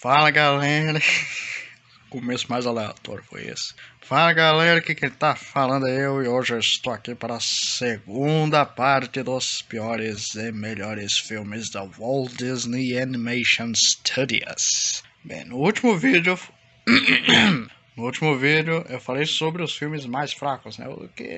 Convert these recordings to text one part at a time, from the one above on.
Fala galera, começo mais aleatório foi esse. Fala galera, aqui quem tá falando é eu e hoje eu estou aqui para a segunda parte dos piores e melhores filmes da Walt Disney Animation Studios. Bem, no último vídeo eu falei sobre os filmes mais fracos, né? O que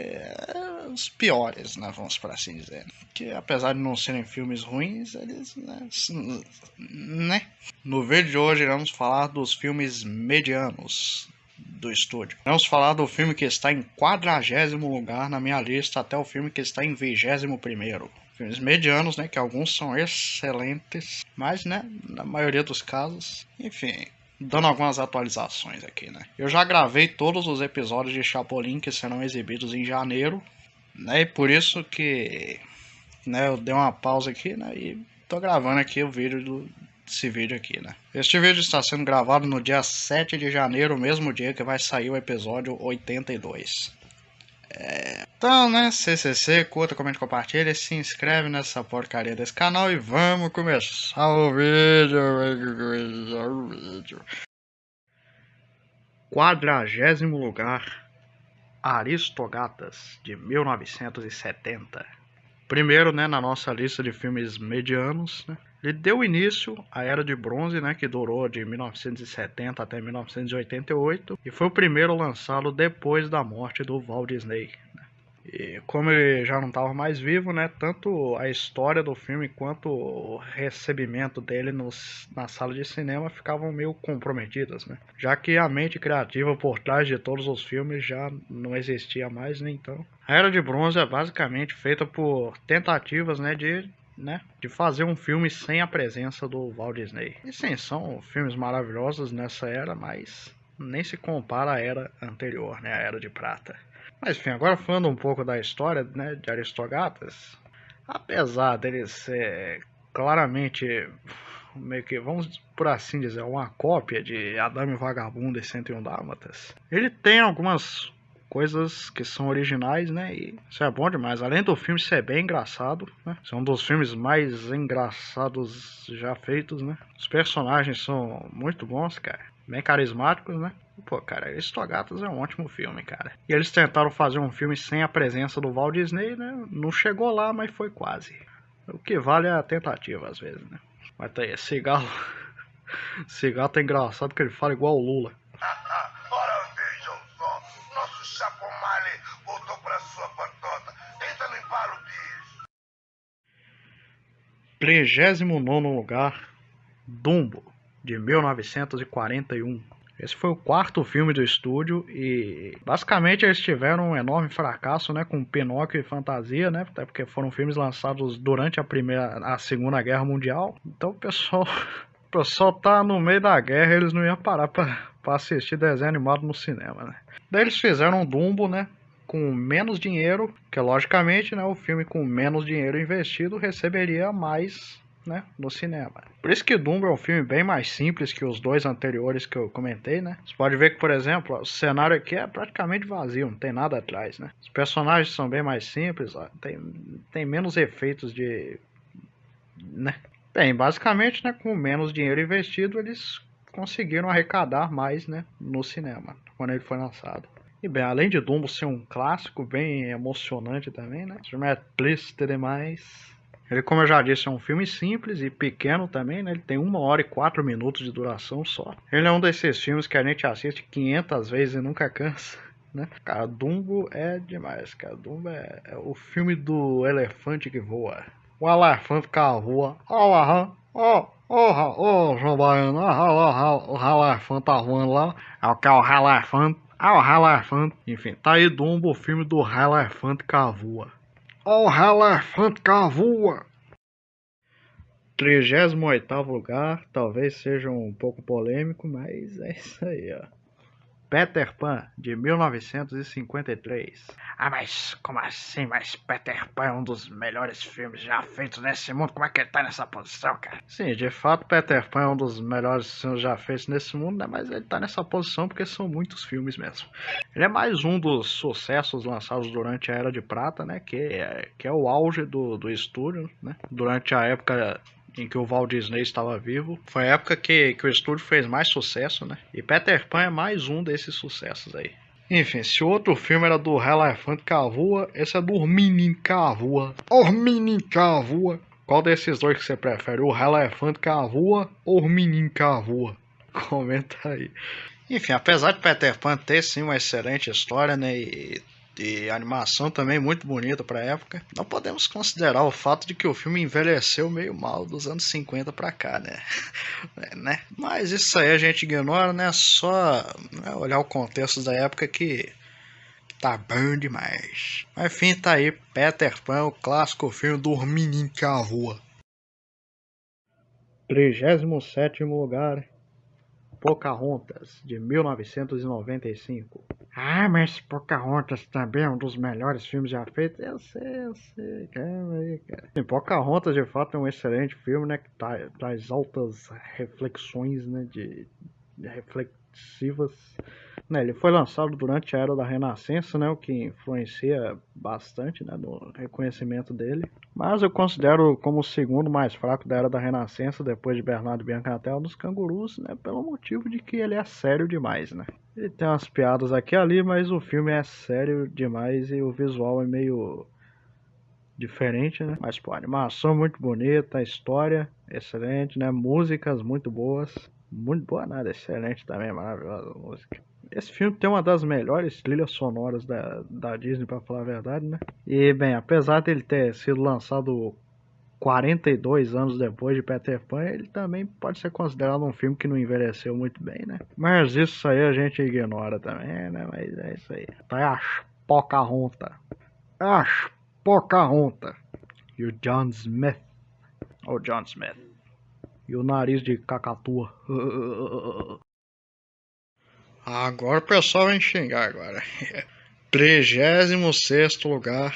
os piores, né? Vamos por assim dizer. Que apesar de não serem filmes ruins, eles, né? No vídeo de hoje iremos falar dos filmes medianos do estúdio. Vamos falar do filme que está em 40º lugar na minha lista até o filme que está em 21º. Filmes medianos, né? Que alguns são excelentes, mas, né? Na maioria dos casos, enfim, dando algumas atualizações aqui, né? Eu já gravei todos os episódios de Chapolin que serão exibidos em janeiro, né? E por isso que, né, eu dei uma pausa aqui, né? E tô gravando aqui o vídeo desse vídeo aqui, né? Este vídeo está sendo gravado no dia 7 de janeiro, o mesmo dia que vai sair o episódio 82. Então, né, CCC, curta, comente, compartilha, se inscreve nessa porcaria desse canal e vamos começar o vídeo. 40º lugar, Aristogatas, de 1970. Primeiro, né, na nossa lista de filmes medianos, né? Ele deu início à Era de Bronze, né, que durou de 1970 até 1988, e foi o primeiro lançado depois da morte do Walt Disney. E como ele já não estava mais vivo, né, tanto a história do filme quanto o recebimento dele na sala de cinema ficavam meio comprometidas, né? Já que a mente criativa por trás de todos os filmes já não existia mais, né? Então, a Era de Bronze é basicamente feita por tentativas, né, de fazer um filme sem a presença do Walt Disney. E sim, são filmes maravilhosos nessa era, mas nem se compara à era anterior, né, a Era de Prata. Mas enfim, agora falando um pouco da história, né, de Aristogatas, apesar dele ser claramente meio que, vamos por assim dizer, uma cópia de Adame Vagabundo e 101 Dálmatas, ele tem algumas coisas que são originais, né, e isso é bom demais. Além do filme ser bem engraçado, né, é um dos filmes mais engraçados já feitos, né, os personagens são muito bons, cara, bem carismáticos, né. Pô, cara, Aristogatas é um ótimo filme, cara. E eles tentaram fazer um filme sem a presença do Walt Disney, né? Não chegou lá, mas foi quase. O que vale é a tentativa, às vezes, né? Mas tá aí, Cigarro. Cigarro tá engraçado porque ele fala igual o Lula. Ora, vejam só. Nosso Chapomale voltou pra sua patota. Tenta limpar o bicho. 39º lugar, Dumbo, de 1941. Esse foi o quarto filme do estúdio e basicamente eles tiveram um enorme fracasso, né, com Pinóquio e Fantasia, né, até porque foram filmes lançados durante a Segunda Guerra Mundial. Então o pessoal tá no meio da guerra, eles não iam parar pra assistir desenho animado no cinema, né. Daí eles fizeram um Dumbo, né, com menos dinheiro, que logicamente, né, o filme com menos dinheiro investido receberia mais, né, no cinema. Por isso que Dumbo é um filme bem mais simples que os dois anteriores que eu comentei, né? Você pode ver que, por exemplo, o cenário aqui é praticamente vazio, não tem nada atrás, né? Os personagens são bem mais simples, ó, tem menos efeitos de, né? Bem, basicamente, né, com menos dinheiro investido, eles conseguiram arrecadar mais, né, no cinema, quando ele foi lançado. E bem, além de Dumbo ser um clássico bem emocionante também, né? O filme é triste demais. Ele, como eu já disse, é um filme simples e pequeno também, né? Ele tem 1 hora e 4 minutos de duração só. Ele é um desses filmes que a gente assiste 500 vezes e nunca cansa, né? Cara, Dumbo é demais, cara. Dumbo é o filme do elefante que voa. O elefante que voa. João Baiano, o elefante tá voando lá. É o que é o elefante. O elefante. Enfim, tá aí Dumbo, o filme do elefante que voa. O elefante que voa. 38º lugar, talvez seja um pouco polêmico, mas é isso aí, ó. Peter Pan, de 1953. Ah, mas como assim? Mas Peter Pan é um dos melhores filmes já feitos nesse mundo. Como é que ele tá nessa posição, cara? Sim, de fato, Peter Pan é um dos melhores filmes já feitos nesse mundo, né? Mas ele tá nessa posição porque são muitos filmes mesmo. Ele é mais um dos sucessos lançados durante a Era de Prata, né? Que é o auge do estúdio, né? Durante a época em que o Walt Disney estava vivo. Foi a época que o estúdio fez mais sucesso, né? E Peter Pan é mais um desses sucessos aí. Enfim, se o outro filme era do Elefante Cavoa, esse é do Menino Cavoa. O Menino Cavoa. Qual desses dois que você prefere? O Elefante Cavoa ou o Menino Cavoa? Comenta aí. Enfim, apesar de Peter Pan ter sim uma excelente história, né? E animação também muito bonita pra época, não podemos considerar o fato de que o filme envelheceu meio mal dos anos 50 pra cá, né? Mas isso aí a gente ignora, né? Só olhar o contexto da época que tá bom demais. Mas enfim, tá aí Peter Pan, o clássico filme do Menino Cavoa. 37º lugar, Pocahontas, de 1995. Ah, mas Pocahontas também é um dos melhores filmes já feitos. Eu sei, calma aí, cara. Sim, Pocahontas de fato é um excelente filme, né? Que traz altas reflexões, né? De reflexivas. Né, ele foi lançado durante a Era da Renascença, né? O que influencia bastante, né? No reconhecimento dele. Mas eu considero como o segundo mais fraco da Era da Renascença, depois de Bernardo e Bianca na Terra dos Cangurus, né? Pelo motivo de que ele é sério demais, né? Ele tem umas piadas aqui e ali, mas o filme é sério demais e o visual é meio diferente, né? Mas, pô, a animação muito bonita, a história excelente, né? Músicas muito boas. Muito boa nada, excelente também, maravilhosa a música. Esse filme tem uma das melhores trilhas sonoras da Disney, pra falar a verdade, né? E, bem, apesar dele ter sido lançado 42 anos depois de Peter Pan, ele também pode ser considerado um filme que não envelheceu muito bem, né? Mas isso aí a gente ignora também, né? Mas é isso aí. Tá as Pocahontas. As Pocahontas. E o John Smith. O John Smith. E o nariz de cacatua. Agora o pessoal vai xingar agora. 36º lugar,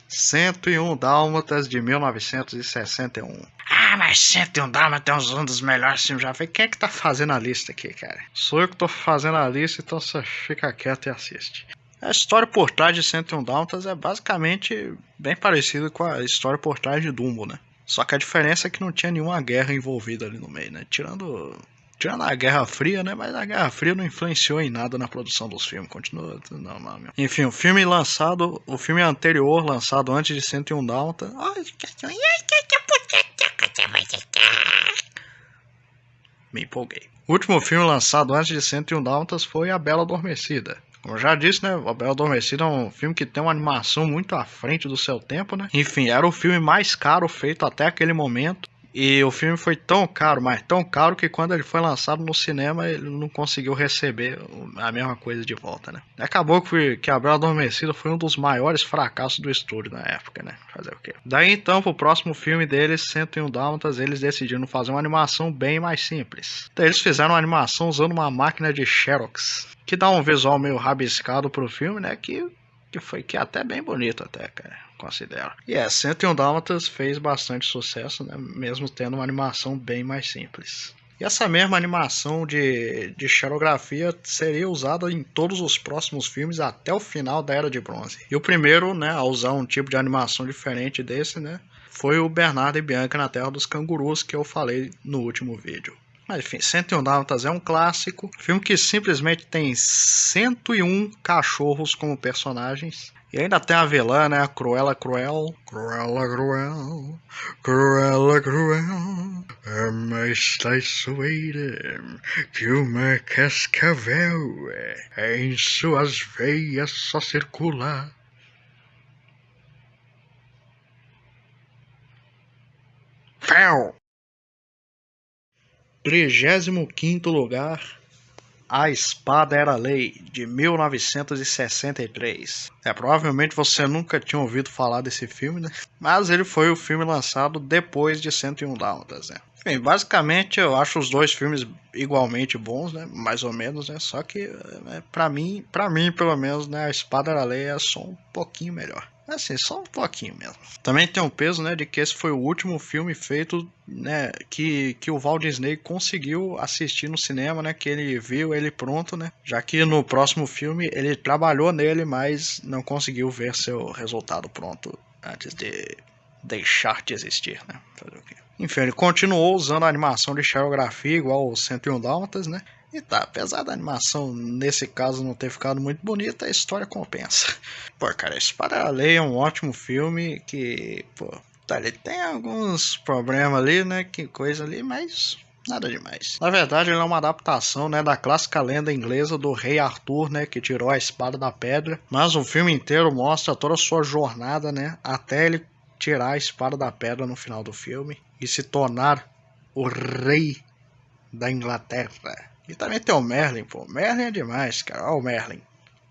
101 Dálmatas de 1961. Ah, mas 101 Dálmatas é um dos melhores filmes já feitos. Quem é que tá fazendo a lista aqui, cara? Sou eu que tô fazendo a lista, então você fica quieto e assiste. A história por trás de 101 Dálmatas é basicamente bem parecida com a história por trás de Dumbo, né? Só que a diferença é que não tinha nenhuma guerra envolvida ali no meio, né? Tirando a Guerra Fria, né? Mas a Guerra Fria não influenciou em nada na produção dos filmes. Continua normal mesmo. Enfim, o filme anterior, lançado antes de 101 Dálmatas. Me empolguei. O último filme lançado antes de 101 Dálmatas foi A Bela Adormecida. Como eu já disse, né? A Bela Adormecida é um filme que tem uma animação muito à frente do seu tempo, né? Enfim, era o filme mais caro feito até aquele momento. E o filme foi tão caro, mas tão caro, que quando ele foi lançado no cinema, ele não conseguiu receber a mesma coisa de volta, né? Acabou que A Bela Adormecida foi um dos maiores fracassos do estúdio na época, né? Fazer o quê? Daí então, pro próximo filme deles, 101 Dálmatas, eles decidiram fazer uma animação bem mais simples. Então eles fizeram uma animação usando uma máquina de Xerox, que dá um visual meio rabiscado pro filme, né? Que é até bem bonito até, cara. Considero. E 101 Dálmatas fez bastante sucesso, né? Mesmo tendo uma animação bem mais simples. E essa mesma animação de xerografia seria usada em todos os próximos filmes até o final da Era de Bronze. E o primeiro, né, a usar um tipo de animação diferente desse, né, foi o Bernardo e Bianca na Terra dos Cangurus, que eu falei no último vídeo. Mas enfim, 101 Dálmatas é um clássico, filme que simplesmente tem 101 cachorros como personagens. E ainda tem a vilã, né? A Cruella Cruel. Cruella Cruel. Cruella Cruel. Mas traiçoeira que uma cascavel em suas veias só circula. Fel! 35º lugar. A Espada Era Lei, de 1963. Provavelmente você nunca tinha ouvido falar desse filme, né? Mas ele foi o filme lançado depois de 101 Dálmatas, né? Enfim, basicamente eu acho os dois filmes igualmente bons, né? Mais ou menos, né? Só que, pra mim pelo menos, né? A Espada Era Lei é só um pouquinho melhor. Assim, só um pouquinho mesmo. Também tem um peso, né, de que esse foi o último filme feito, né, que o Walt Disney conseguiu assistir no cinema, né, que ele viu ele pronto, né, já que no próximo filme ele trabalhou nele, mas não conseguiu ver seu resultado pronto antes de deixar de existir, né, fazer o quê? Enfim, ele continuou usando a animação de xerografia igual o 101 Dálmatas, né? E tá, apesar da animação nesse caso não ter ficado muito bonita, a história compensa. Pô, cara, Espada Lei é um ótimo filme que, pô, tá, ele tem alguns problemas ali, né? Que coisa ali, mas nada demais. Na verdade, ele é uma adaptação, né, da clássica lenda inglesa do rei Arthur, né, que tirou a espada da pedra. Mas o filme inteiro mostra toda a sua jornada, né, até ele tirar a espada da pedra no final do filme e se tornar o rei da Inglaterra. E também tem o Merlin, pô. Merlin é demais, cara. Olha o Merlin.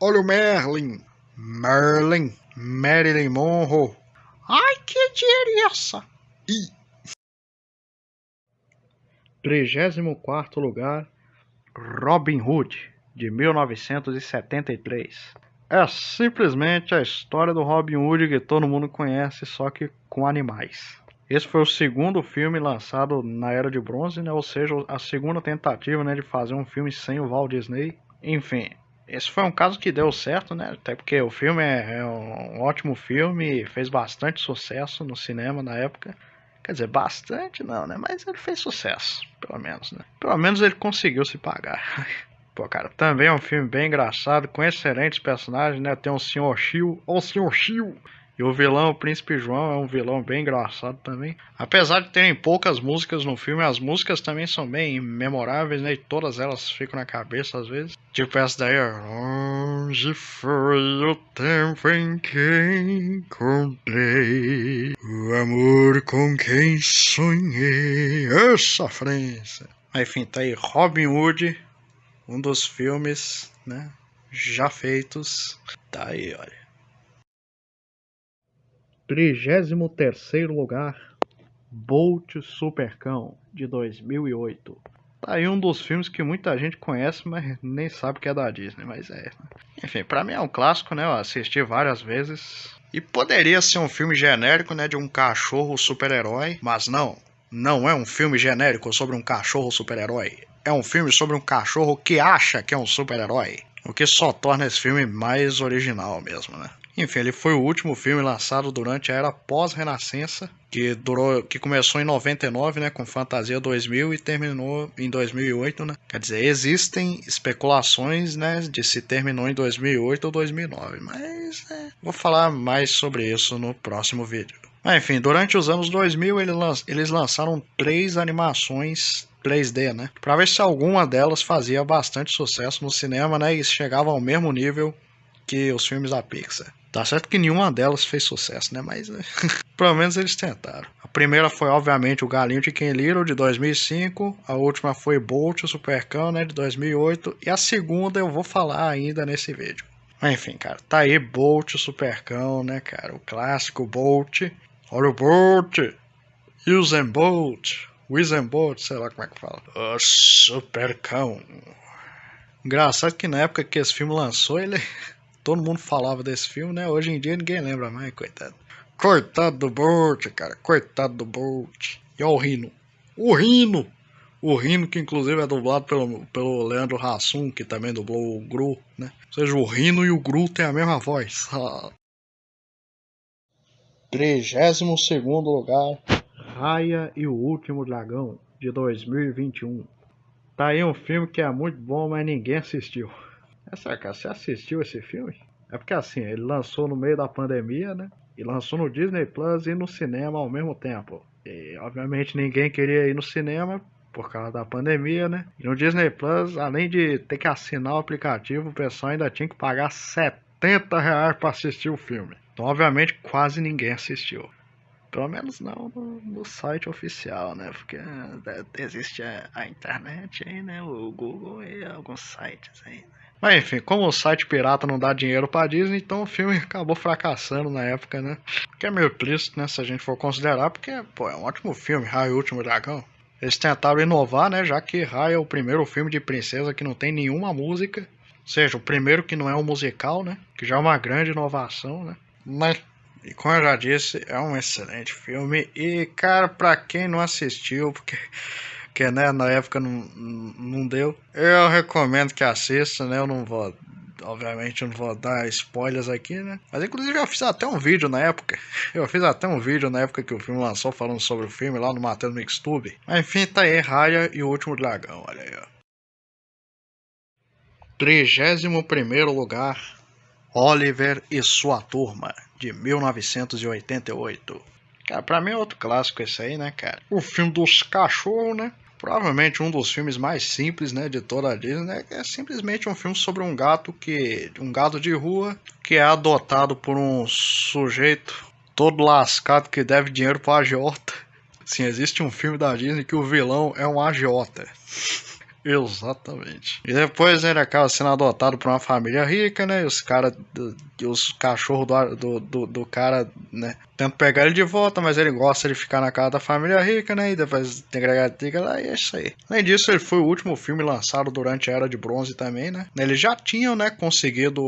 Olha o Merlin. Merlin. Marilyn Monroe. Ai, que delícia. E 34º lugar, Robin Hood, de 1973. É simplesmente a história do Robin Hood que todo mundo conhece, só que com animais. Esse foi o segundo filme lançado na Era de Bronze, né? Ou seja, a segunda tentativa, né, de fazer um filme sem o Walt Disney. Enfim, esse foi um caso que deu certo, né? Até porque o filme é um ótimo filme e fez bastante sucesso no cinema na época. Quer dizer, bastante não, né? Mas ele fez sucesso, pelo menos, né? Pelo menos ele conseguiu se pagar. Pô, cara, também é um filme bem engraçado, com excelentes personagens, né? Tem o Sr. Chiu, o Sr. Chiu. E o vilão, o Príncipe João, é um vilão bem engraçado também. Apesar de terem poucas músicas no filme, as músicas também são bem memoráveis, né? E todas elas ficam na cabeça às vezes. Tipo essa daí, ó. Longe foi o tempo em que encontrei o amor com quem sonhei. Essa sofrência. Enfim, tá aí Robin Hood, um dos filmes, né, já feitos. Tá aí, olha. 33º lugar, Bolt Supercão, de 2008. Tá aí um dos filmes que muita gente conhece, mas nem sabe que é da Disney, mas é. Enfim, pra mim é um clássico, né? Eu assisti várias vezes. E poderia ser um filme genérico, né? De um cachorro super-herói, mas não. Não é um filme genérico sobre um cachorro super-herói. É um filme sobre um cachorro que acha que é um super-herói. O que só torna esse filme mais original mesmo, né? Enfim, ele foi o último filme lançado durante a era pós-renascença, que começou em 99, né, com Fantasia 2000 e terminou em 2008, né? Quer dizer, existem especulações, né, de se terminou em 2008 ou 2009, mas vou falar mais sobre isso no próximo vídeo. Mas, enfim, durante os anos 2000 eles lançaram 3 animações 3D, né? Pra ver se alguma delas fazia bastante sucesso no cinema, né? E chegava ao mesmo nível que os filmes da Pixar. Tá certo que nenhuma delas fez sucesso, né? Mas pelo menos eles tentaram. A primeira foi, obviamente, o Galinho de Ken Little, de 2005. A última foi Bolt, o Supercão, né? De 2008. E a segunda eu vou falar ainda nesse vídeo. Mas, enfim, cara, tá aí Bolt, o Supercão, né, cara? O clássico Bolt. Olha o Bolt! Usain Bolt! Usain Bolt, sei lá como é que fala. O Supercão. Engraçado que na época que esse filme lançou, todo mundo falava desse filme, né? Hoje em dia ninguém lembra mais, coitado. Coitado do Bolt, cara. Coitado do Bolt. E ó o Rino. O Rino! O Rino, que inclusive é dublado pelo Leandro Hassum, que também dublou o Gru, né? Ou seja, o Rino e o Gru têm a mesma voz. 32º lugar, Raya e o Último Dragão, de 2021. Tá aí um filme que é muito bom, mas ninguém assistiu. Essa, cara, você assistiu esse filme? É porque assim, ele lançou no meio da pandemia, né? E lançou no Disney Plus e no cinema ao mesmo tempo. E obviamente ninguém queria ir no cinema por causa da pandemia, né? E no Disney Plus, além de ter que assinar o aplicativo, o pessoal ainda tinha que pagar R$ 70 para assistir o filme. Então, obviamente, quase ninguém assistiu. Pelo menos não no site oficial, né? Porque existe a internet aí, né? O Google e alguns sites aí, né? Mas enfim, como o site pirata não dá dinheiro pra Disney, então o filme acabou fracassando na época, né? Que é meio triste, né? Se a gente for considerar, porque, pô, é um ótimo filme, Raya e o Último Dragão. Eles tentaram inovar, né? Já que Raya é o primeiro filme de princesa que não tem nenhuma música. Ou seja, o primeiro que não é um musical, né? Que já é uma grande inovação, né? Mas, e como eu já disse, é um excelente filme. E, cara, pra quem não assistiu, porque né, na época não deu, eu recomendo que assista, né? Eu não vou obviamente eu não vou dar spoilers aqui, né? Mas inclusive eu fiz até um vídeo na época. Eu fiz até um vídeo na época que o filme lançou falando sobre o filme lá no Matheus Mixtube. Mas enfim, tá aí Raya e o Último Dragão, olha aí, ó. 31º lugar, Oliver e Sua Turma, de 1988. Cara, pra mim é outro clássico esse aí, né, cara? O filme dos cachorros, né? Provavelmente um dos filmes mais simples, né, de toda a Disney, né? É simplesmente um filme sobre um gato de rua que é adotado por um sujeito todo lascado que deve dinheiro pro agiota. Sim, existe um filme da Disney que o vilão é um agiota. Exatamente. E depois ele acaba sendo adotado por uma família rica, né? E os cachorros do cara, né? Tentam pegar ele de volta, mas ele gosta de ficar na casa da família rica, né? E depois tem que lá e é isso aí. Além disso, ele foi o último filme lançado durante a Era de Bronze também, né? Eles já tinham, né, conseguido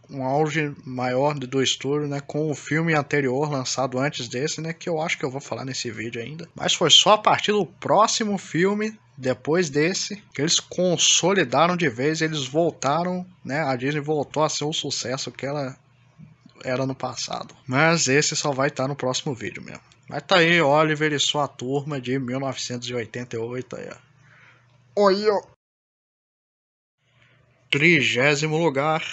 um auge maior do estúdio, né? Com o filme anterior lançado antes desse, né? Que eu acho que eu vou falar nesse vídeo ainda. Mas foi só a partir do próximo filme, depois desse, que eles consolidaram de vez, eles voltaram, né? A Disney voltou a ser o sucesso que ela era no passado. Mas esse só vai estar no próximo vídeo mesmo. Mas tá aí, Oliver e Sua Turma, de 1988. Aí, ó. Oi, ó. 30º lugar,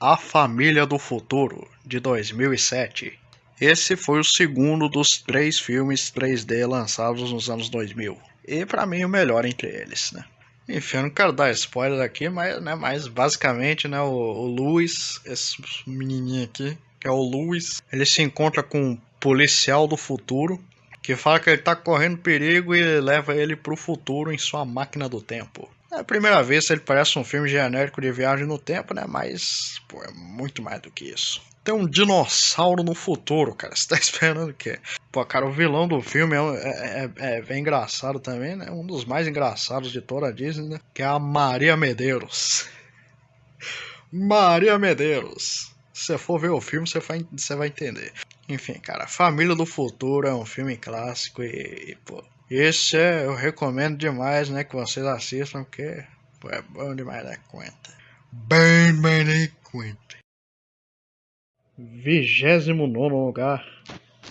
A Família do Futuro, de 2007. Esse foi o segundo dos 3 filmes 3D lançados nos anos 2000. E pra mim o melhor entre eles, né? Enfim, eu não quero dar spoiler aqui, mas basicamente, né, o Louis, esse menininho aqui, que é o Louis, ele se encontra com um policial do futuro, que fala que ele tá correndo perigo e leva ele pro futuro em sua máquina do tempo. À primeira vez ele parece um filme genérico de viagem no tempo, né, mas, pô, é muito mais do que isso. Tem um dinossauro no futuro, cara. Você tá esperando o quê? Pô, cara, o vilão do filme é bem engraçado também, né? Um dos mais engraçados de toda a Disney, né? Que é a Maria Medeiros. Maria Medeiros. Se você for ver o filme, você vai entender. Enfim, cara, Família do Futuro é um filme clássico pô, esse eu recomendo demais, né? Que vocês assistam, porque pô, é bom demais da conta. Bem mais da conta. 29º lugar,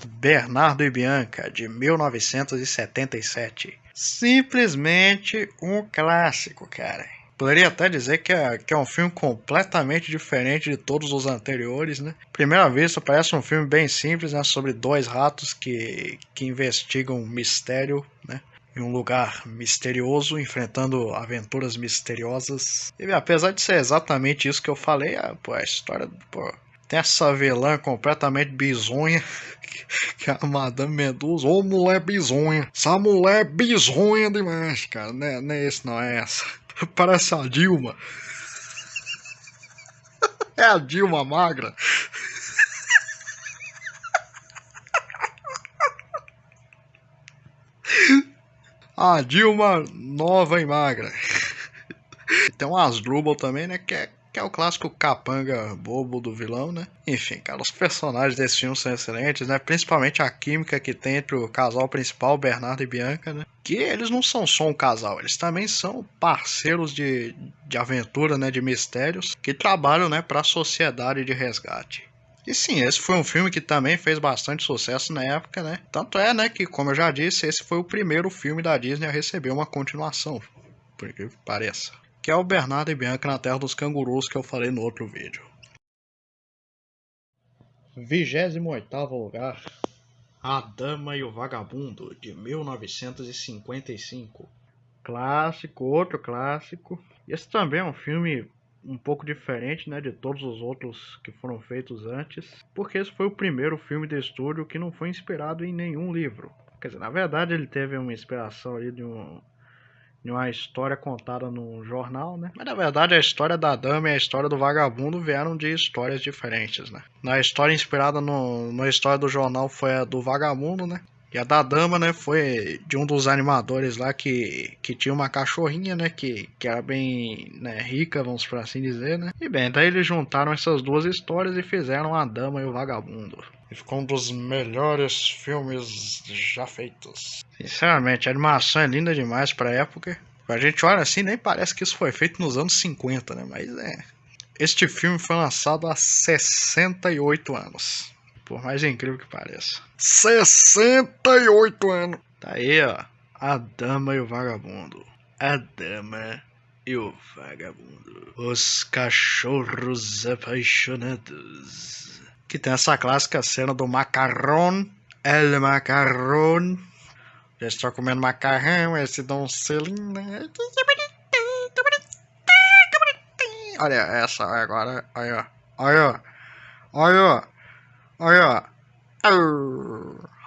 Bernardo e Bianca, de 1977. Simplesmente um clássico, cara. Poderia até dizer que é um filme completamente diferente de todos os anteriores, né? Primeira vista, parece um filme bem simples, né? Sobre 2 ratos que investigam um mistério, né? Em um lugar misterioso, enfrentando aventuras misteriosas. E apesar de ser exatamente isso que eu falei, a história... Pô, tem essa vilã completamente bizonha, que é a Madame Medusa. Ô, mulher bizonha. Essa mulher é bizonha demais, cara. Não é esse, não é essa. Parece a Dilma. É a Dilma magra. A Dilma nova e magra. Tem um Asdrubal também, né? Que é o clássico capanga bobo do vilão, né? Enfim, cara, os personagens desse filme são excelentes, né? Principalmente a química que tem entre o casal principal, Bernardo e Bianca, né? Que eles não são só um casal, eles também são parceiros de aventura, né? De mistérios, que trabalham, né? Pra sociedade de resgate. E sim, esse foi um filme que também fez bastante sucesso na época, né? Tanto é, né, que, como eu já disse, esse foi o primeiro filme da Disney a receber uma continuação, por que pareça. Que é o Bernardo e Bianca na Terra dos Cangurus, que eu falei no outro vídeo. 28º lugar, A Dama e o Vagabundo, de 1955. Clássico, outro clássico. Esse também é um filme um pouco diferente, né, de todos os outros que foram feitos antes, porque esse foi o primeiro filme de estúdio que não foi inspirado em nenhum livro. Quer dizer, na verdade ele teve uma inspiração ali de uma história contada num jornal, né? Mas na verdade a história da dama e a história do vagabundo vieram de histórias diferentes, né? Na história inspirada na história do jornal foi a do vagabundo, né? E a da dama, né, foi de um dos animadores lá que tinha uma cachorrinha, né, que era bem, né, rica, vamos por assim dizer, né? E bem, daí eles juntaram essas duas histórias e fizeram A Dama e o Vagabundo. E ficou um dos melhores filmes já feitos. Sinceramente, a animação é linda demais pra época. A gente olha assim, nem parece que isso foi feito nos anos 50, né? Mas Este filme foi lançado há 68 anos. Por mais incrível que pareça. 68 anos! Tá aí, ó. A Dama e o Vagabundo. A Dama e o Vagabundo. Os Cachorros Apaixonados. Que tem essa clássica cena do macarrão. El macarrão. Já está comendo macarrão, esse dá um selinho. Olha essa agora. Olha, olha, olha, olha.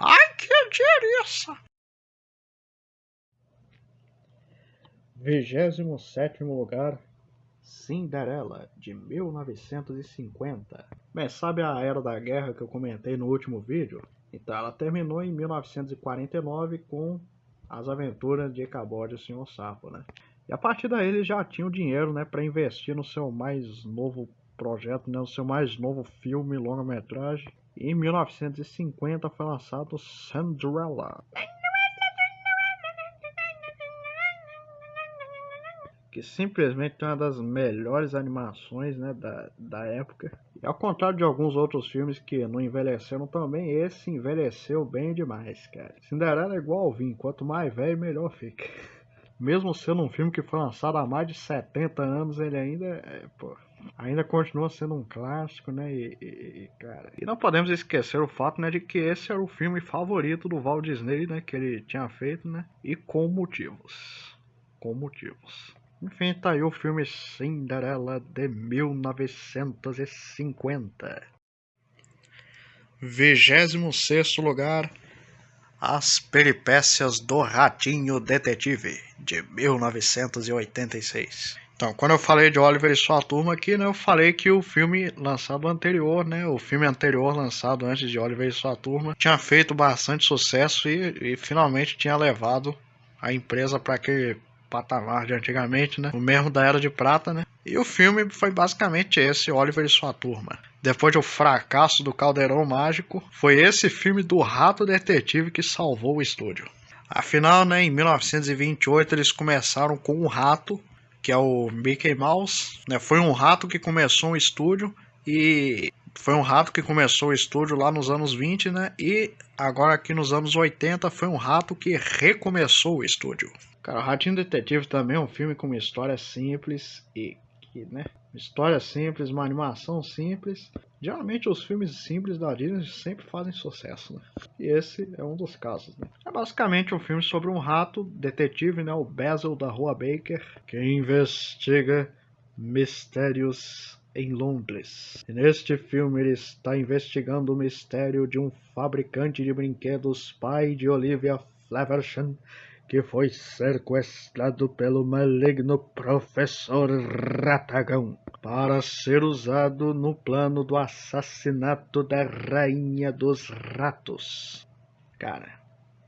Ai, que delícia! 27º lugar, Cinderela, de 1950. Bem, sabe a Era da Guerra que eu comentei no último vídeo? Então ela terminou em 1949 com As Aventuras de Icabod e o Senhor Sapo, né? E a partir daí eles já tinham dinheiro, né, para investir no seu mais novo projeto, né, no seu mais novo filme longa-metragem. E em 1950 foi lançado Cinderella, que simplesmente é uma das melhores animações, né, da época. E ao contrário de alguns outros filmes que não envelheceram também, esse envelheceu bem demais, cara. Cinderela é igual ao vinho, quanto mais velho, melhor fica. Mesmo sendo um filme que foi lançado há mais de 70 anos, ele ainda continua sendo um clássico, né? Cara, e não podemos esquecer o fato, né, de que esse era o filme favorito do Walt Disney, né, que ele tinha feito, né? E com motivos. Com motivos. Enfim, tá aí o filme Cinderela de 1950. 26º lugar, As Peripécias do Ratinho Detetive, de 1986. Então, quando eu falei de Oliver e sua turma aqui, né, eu falei que o filme lançado anterior, né, o filme anterior lançado antes de Oliver e sua turma, tinha feito bastante sucesso e finalmente tinha levado a empresa para aquele patamar de antigamente, né, o mesmo da Era de Prata, né. E o filme foi basicamente esse, Oliver e sua turma. Depois do fracasso do Caldeirão Mágico, foi esse filme do Rato Detetive que salvou o estúdio. Afinal, né, em 1928 eles começaram com um rato, que é o Mickey Mouse, né? Foi um rato que começou um estúdio e foi um rato que começou o estúdio lá nos anos 20, né? E agora aqui nos anos 80 foi um rato que recomeçou o estúdio. Cara, o Ratinho Detetive também é um filme com uma história simples né? História simples, uma animação simples. Geralmente os filmes simples da Disney sempre fazem sucesso, né? E esse é um dos casos, né? É basicamente um filme sobre um rato detetive, né? O Basil da Rua Baker, que investiga mistérios em Londres. E neste filme ele está investigando o mistério de um fabricante de brinquedos, pai de Olivia Flaversham, que foi sequestrado pelo maligno Professor Ratagão para ser usado no plano do assassinato da Rainha dos Ratos. Cara,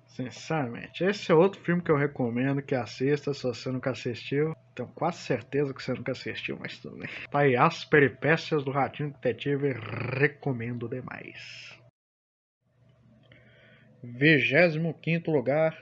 sinceramente, esse é outro filme que eu recomendo que assista se você nunca assistiu. Tenho quase certeza que você nunca assistiu, mas tudo bem. Tá aí, As Peripécias do Ratinho Detetive, recomendo demais. 25º lugar,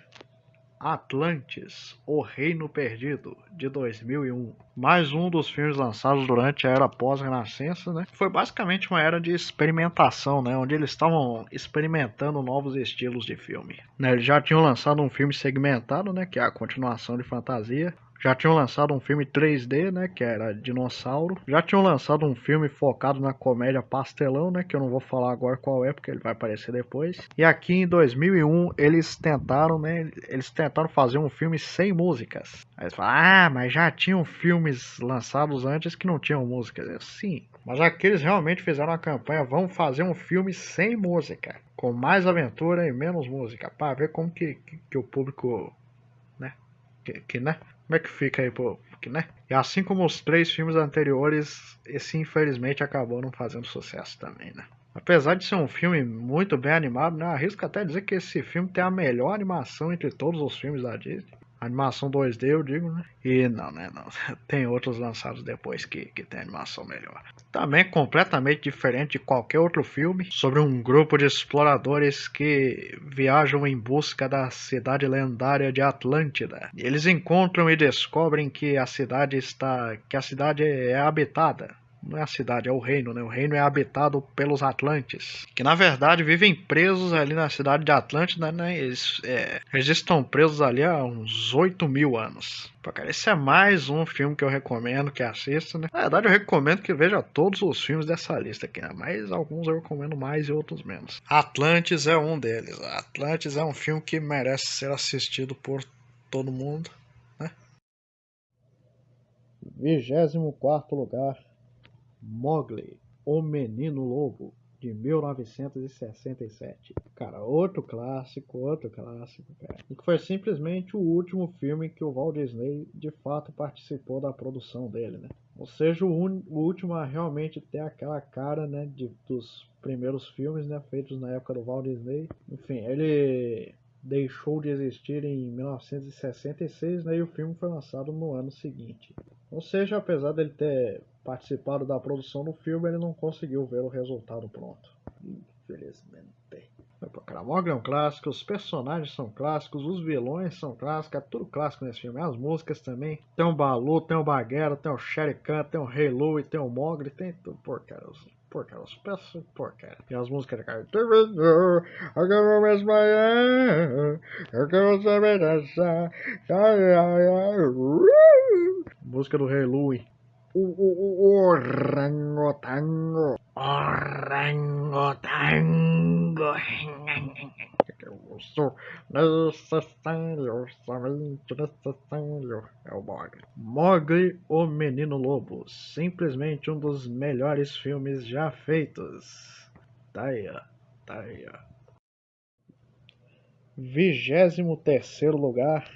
Atlantis, O Reino Perdido, de 2001. Mais um dos filmes lançados durante a era pós-renascença, né? Foi basicamente uma era de experimentação, né? Onde eles estavam experimentando novos estilos de filme, né? Eles já tinham lançado um filme segmentado, né? Que é a continuação de Fantasia. Já tinham lançado um filme 3D, né, que era Dinossauro. Já tinham lançado um filme focado na comédia pastelão, né, que eu não vou falar agora qual é, porque ele vai aparecer depois. E aqui em 2001 eles tentaram fazer um filme sem músicas. Aí eles falaram, mas já tinham filmes lançados antes que não tinham músicas. Sim, mas aqui eles realmente fizeram uma campanha, vamos fazer um filme sem música, com mais aventura e menos música, para ver como que o público, né, né? Como é que fica aí, pô? Né? E assim como os 3 filmes anteriores, esse infelizmente acabou não fazendo sucesso também, né? Apesar de ser um filme muito bem animado, né? Arrisco até dizer que esse filme tem a melhor animação entre todos os filmes da Disney. Animação 2D, eu digo, né? E não, né? Não. Tem outros lançados depois que tem animação melhor. Também completamente diferente de qualquer outro filme, sobre um grupo de exploradores que viajam em busca da cidade lendária de Atlântida. Eles encontram e descobrem que a cidade é habitada não é a cidade, é o reino, né? O reino é habitado pelos Atlantes, que na verdade vivem presos ali na cidade de Atlântida, né? Eles estão presos ali há uns 8.000 anos. Pô, cara, esse é mais um filme que eu recomendo que assista, né? Na verdade, eu recomendo que veja todos os filmes dessa lista aqui, né? Mas alguns eu recomendo mais e outros menos. Atlantis é um deles. Atlantis é um filme que merece ser assistido por todo mundo, né? 24º lugar, Mowgli, o Menino Lobo, de 1967. Cara, outro clássico, cara. E que foi simplesmente o último filme que o Walt Disney de fato participou da produção dele, né? Ou seja, o último a realmente ter aquela cara, né, dos primeiros filmes, né, feitos na época do Walt Disney. Enfim, ele deixou de existir em 1966, né, e o filme foi lançado no ano seguinte. Ou seja, apesar dele ter participado da produção do filme, ele não conseguiu ver o resultado pronto. Infelizmente. Cara, Mowgli é um clássico, os personagens são clássicos, os vilões são clássicos, é tudo clássico nesse filme. As músicas também. Tem o Baloo, tem o Bagheera, tem o Shere Khan, tem o Rei Louie, tem o Mowgli, tem tudo. Porcaria, os peças, porcaria. E as músicas de cara. Música do Rei Louie. Orangotango. Orangotango. Eu sou necessário, somente necessário. É o Mowgli. Mowgli, o Menino Lobo. Simplesmente um dos melhores filmes já feitos. Tá aí, ó. Tá aí, ó. 23º lugar,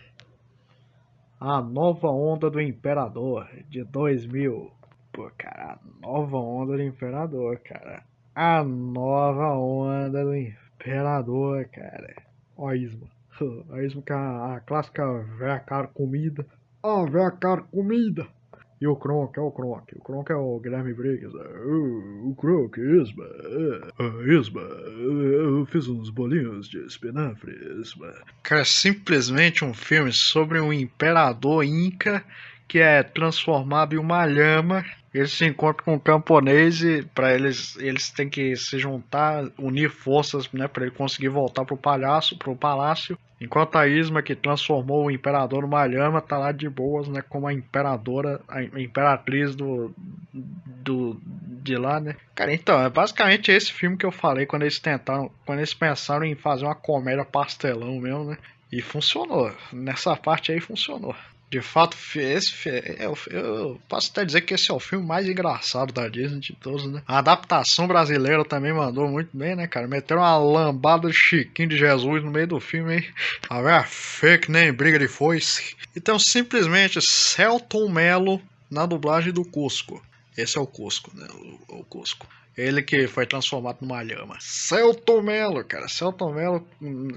A Nova Onda do Imperador, de 2000. Pô, cara, a nova onda do Imperador, cara. A nova onda do Imperador, cara. Ó a Isma. A Isma que é a clássica véia cara comida. Ah, véia cara comida. E o Kronk, é o Kronk. O Kronk é o Guilherme Briggs. O Kronk, Isma. Isma, eu fiz uns bolinhos de espinafre, Isma. Cara, é simplesmente um filme sobre um imperador inca que é transformado em uma lhama. Eles se encontram com um camponês e para eles têm que se juntar, unir forças, né, para ele conseguir voltar pro palácio. Enquanto a Isma, que transformou o imperador numa lhama, tá lá de boas, né, como a imperadora, a imperatriz de lá, né? Cara, então, é basicamente esse filme que eu falei quando eles pensaram em fazer uma comédia pastelão mesmo, né? E funcionou. Nessa parte aí funcionou. De fato, eu posso até dizer que esse é o filme mais engraçado da Disney de todos, né? A adaptação brasileira também mandou muito bem, né, cara? Meteram uma lambada de Chiquinho de Jesus no meio do filme, hein? A ver fake nem briga de foice. Então, simplesmente, Selton Mello na dublagem do Cusco. Esse é o Cusco, né? O Cusco. Ele que foi transformado numa lhama. Selton Mello, cara. Selton Mello,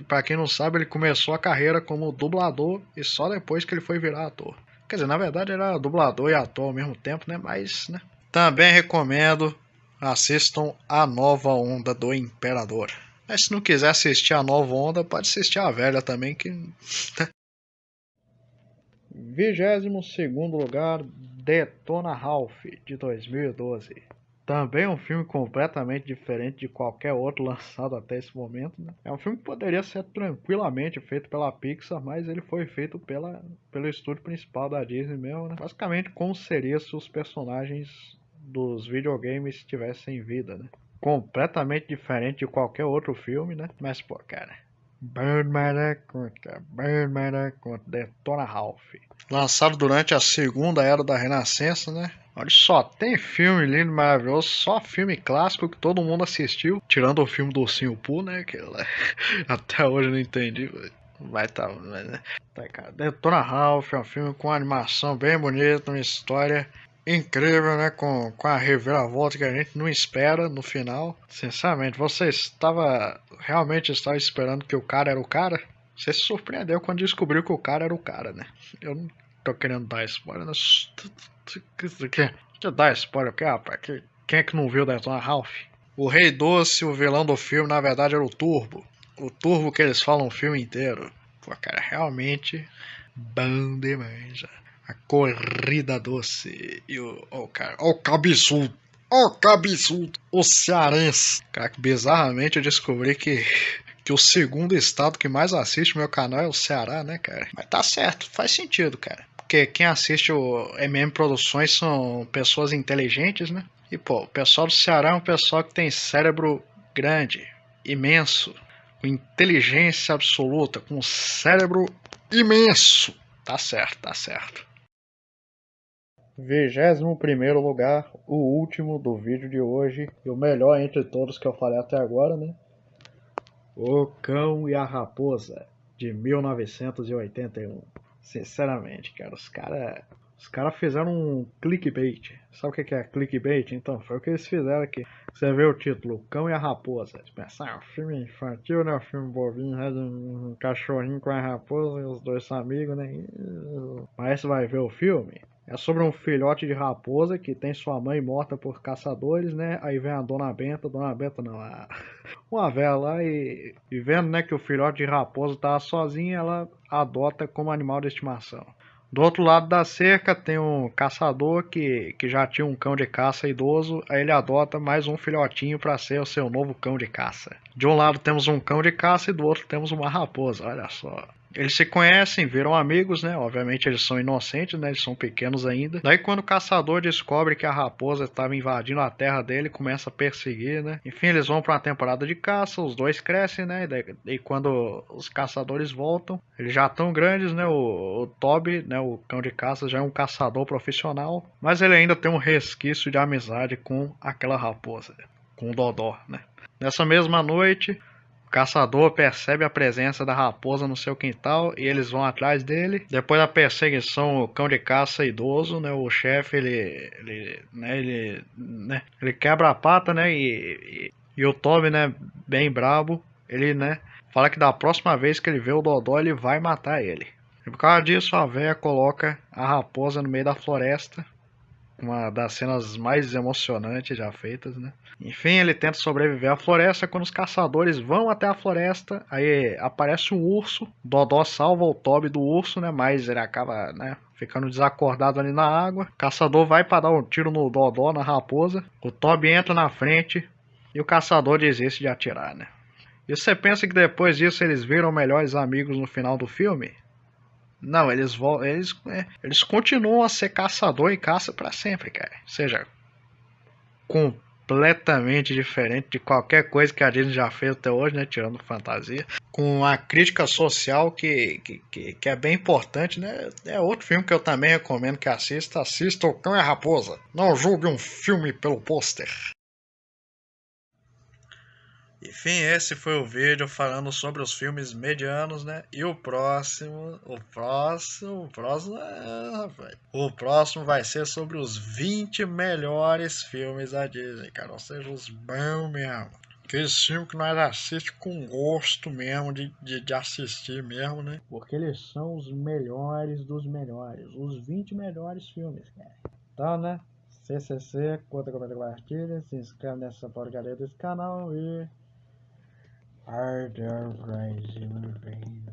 pra quem não sabe, ele começou a carreira como dublador e só depois que ele foi virar ator. Quer dizer, na verdade ele era dublador e ator ao mesmo tempo, né? Mas, né? Também recomendo, assistam A Nova Onda do Imperador. Mas se não quiser assistir A Nova Onda, pode assistir a velha também, que... 22º lugar, Detona Ralph, de 2012. Também é um filme completamente diferente de qualquer outro lançado até esse momento, né? É um filme que poderia ser tranquilamente feito pela Pixar, mas ele foi feito pelo estúdio principal da Disney mesmo, né? Basicamente, como seria se os personagens dos videogames tivessem vida, né? Completamente diferente de qualquer outro filme, né? Mas, pô, cara... Burn My Account, Detona Ralph. Lançado durante a segunda era da Renascença, né? Olha só, tem filme lindo, maravilhoso, só filme clássico que todo mundo assistiu, tirando o filme do Ursinho Pooh, né? Que até hoje eu não entendi. Vai tá, né? Tá, cara. Detona Ralph é um filme com animação bem bonita, uma história incrível, né? Com a reviravolta que a gente não espera no final. Sinceramente, realmente estava esperando que o cara era o cara? Você se surpreendeu quando descobriu que o cara era o cara, né? Eu não tô querendo dar spoiler, né? Deixa eu dar spoiler aqui, rapaz. Quem é que não viu Detona Ralph? O Rei Doce, o vilão do filme, na verdade era o Turbo. O Turbo que eles falam o filme inteiro. Pô, cara, realmente bom demais. A Corrida Doce. E cara, o cabeçudo. O cabeçudo. O cearense. Cara, que bizarramente eu descobri que o segundo estado que mais assiste o meu canal é o Ceará, né, cara? Mas tá certo, faz sentido, cara. Porque quem assiste o MM Produções são pessoas inteligentes, né? E, pô, o pessoal do Ceará é um pessoal que tem cérebro grande, imenso, com inteligência absoluta, com cérebro imenso. Tá certo, tá certo. 21º lugar, o último do vídeo de hoje, e o melhor entre todos que eu falei até agora, né? O Cão e a Raposa, de 1981. Sinceramente, cara, os cara fizeram um clickbait. Sabe o que é clickbait? Então, foi o que eles fizeram aqui. Você vê o título, O Cão e a Raposa. Você pensa, um filme infantil, né? Um filme bobinho, né? De um cachorrinho com a raposa e os dois são amigos, né? Mas você vai ver o filme. É sobre um filhote de raposa que tem sua mãe morta por caçadores, né? Aí vem a Dona Benta não, uma velha lá e vendo, né, que o filhote de raposa tá sozinho, ela adota como animal de estimação. Do outro lado da cerca tem um caçador que já tinha um cão de caça idoso, aí ele adota mais um filhotinho para ser o seu novo cão de caça. De um lado temos um cão de caça e do outro temos uma raposa, olha só. Eles se conhecem, viram amigos, né? Obviamente eles são inocentes, né? Eles são pequenos ainda. Daí quando o caçador descobre que a raposa estava invadindo a terra dele, começa a perseguir, né? Enfim, eles vão para uma temporada de caça, os dois crescem, né? E quando os caçadores voltam, eles já estão grandes, né? O Toby, né? O cão de caça já é um caçador profissional, mas ele ainda tem um resquício de amizade com aquela raposa, com o Dodó, né? Nessa mesma noite, o caçador percebe a presença da raposa no seu quintal e eles vão atrás dele. Depois da perseguição, o cão de caça idoso, né, o chefe, ele quebra a pata, né, e o Toby, né, bem brabo, ele, né, fala que da próxima vez que ele vê o Dodó, ele vai matar ele. E por causa disso, a véia coloca a raposa no meio da floresta, uma das cenas mais emocionantes já feitas, né? Enfim, ele tenta sobreviver à floresta. Quando os caçadores vão até a floresta, aí aparece um urso. Dodó salva o Toby do urso, né? Mas ele acaba, né, ficando desacordado ali na água. O caçador vai para dar um tiro no Dodó, na raposa. O Toby entra na frente e o caçador desiste de atirar, né? E você pensa que depois disso eles viram melhores amigos no final do filme? Não, eles continuam a ser caçador e caça pra sempre, cara. Ou seja, completamente diferente de qualquer coisa que a Disney já fez até hoje, né? Tirando fantasia. Com a crítica social que é bem importante, né? É outro filme que eu também recomendo que assista. Assista O Cão e a Raposa. Não julgue um filme pelo pôster. Enfim, esse foi o vídeo falando sobre os filmes medianos, né? E o próximo o próximo vai ser sobre os 20 melhores filmes da Disney, cara. Ou seja, os bons mesmo. Aqueles filmes que nós assistimos com gosto mesmo, de assistir mesmo, né? Porque eles são os melhores dos melhores. Os 20 melhores filmes, cara. Então, né? CCC, curta, comenta, compartilha. Se inscreve nessa porcaria desse canal e... Are there rising veins?